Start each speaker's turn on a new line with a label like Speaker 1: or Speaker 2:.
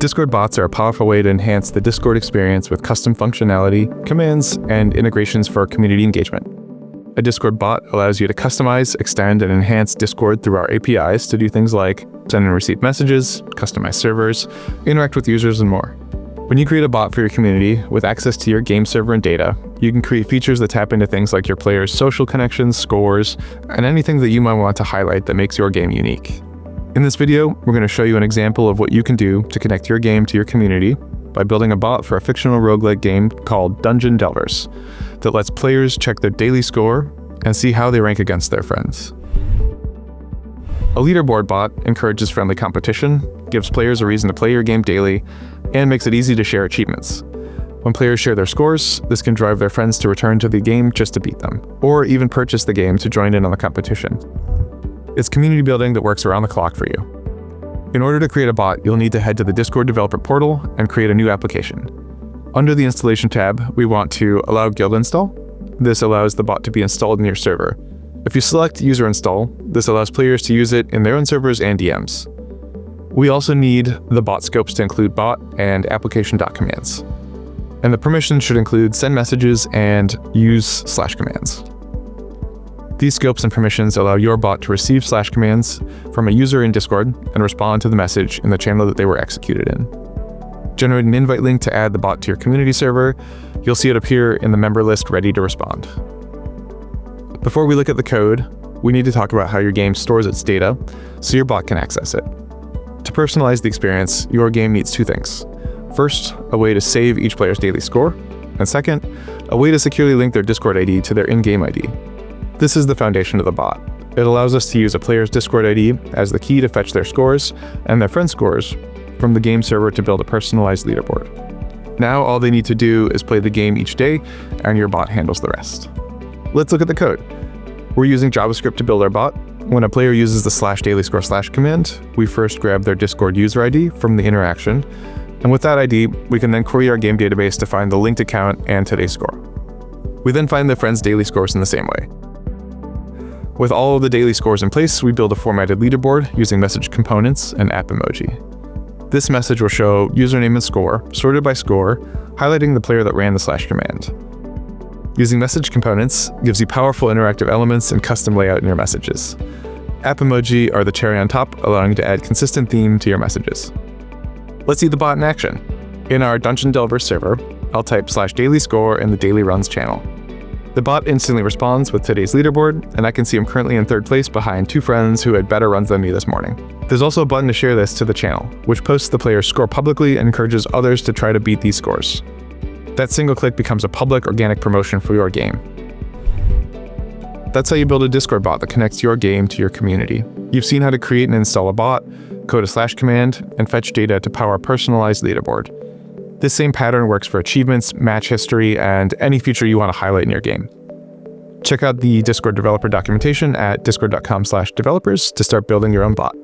Speaker 1: Discord bots are a powerful way to enhance the Discord experience with custom functionality, commands, and integrations for community engagement. A Discord bot allows you to customize, extend, and enhance Discord through our APIs to do things like send and receive messages, customize servers, interact with users, and more. When you create a bot for your community with access to your game server and data, you can create features that tap into things like your players' social connections, scores, and anything that you might want to highlight that makes your game unique. In this video, we're going to show you an example of what you can do to connect your game to your community by building a bot for a fictional roguelike game called Dungeon Delvers that lets players check their daily score and see how they rank against their friends. A leaderboard bot encourages friendly competition, gives players a reason to play your game daily, and makes it easy to share achievements. When players share their scores, this can drive their friends to return to the game just to beat them, or even purchase the game to join in on the competition. It's community building that works around the clock for you. In order to create a bot, you'll need to head to the Discord developer portal and create a new application. Under the installation tab, we want to allow guild install. This allows the bot to be installed in your server. If you select user install, this allows players to use it in their own servers and DMs. We also need the bot scopes to include bot and application.commands. And the permissions should include send messages and use /commands. These scopes and permissions allow your bot to receive /commands from a user in Discord and respond to the message in the channel that they were executed in. Generate an invite link to add the bot to your community server. You'll see it appear in the member list ready to respond. Before we look at the code, we need to talk about how your game stores its data so your bot can access it. To personalize the experience, your game needs two things. First, a way to save each player's daily score, and second, a way to securely link their Discord ID to their in-game ID. This is the foundation of the bot. It allows us to use a player's Discord ID as the key to fetch their scores and their friends' scores from the game server to build a personalized leaderboard. Now all they need to do is play the game each day, and your bot handles the rest. Let's look at the code. We're using JavaScript to build our bot. When a player uses the /dailyscore/ command, we first grab their Discord user ID from the interaction, and with that ID, we can then query our game database to find the linked account and today's score. We then find the friends' daily scores in the same way. With all of the daily scores in place, we build a formatted leaderboard using message components and App Emoji. This message will show username and score, sorted by score, highlighting the player that ran the /command. Using message components gives you powerful interactive elements and custom layout in your messages. App Emoji are the cherry on top, allowing you to add consistent theme to your messages. Let's see the bot in action. In our Dungeon Delvers server, I'll type /dailyscore in the daily runs channel. The bot instantly responds with today's leaderboard, and I can see I'm currently in third place behind two friends who had better runs than me this morning. There's also a button to share this to the channel, which posts the player's score publicly and encourages others to try to beat these scores. That single click becomes a public organic promotion for your game. That's how you build a Discord bot that connects your game to your community. You've seen how to create and install a bot, code a /command, and fetch data to power a personalized leaderboard. This same pattern works for achievements, match history, and any feature you want to highlight in your game. Check out the Discord developer documentation at discord.com/developers to start building your own bot.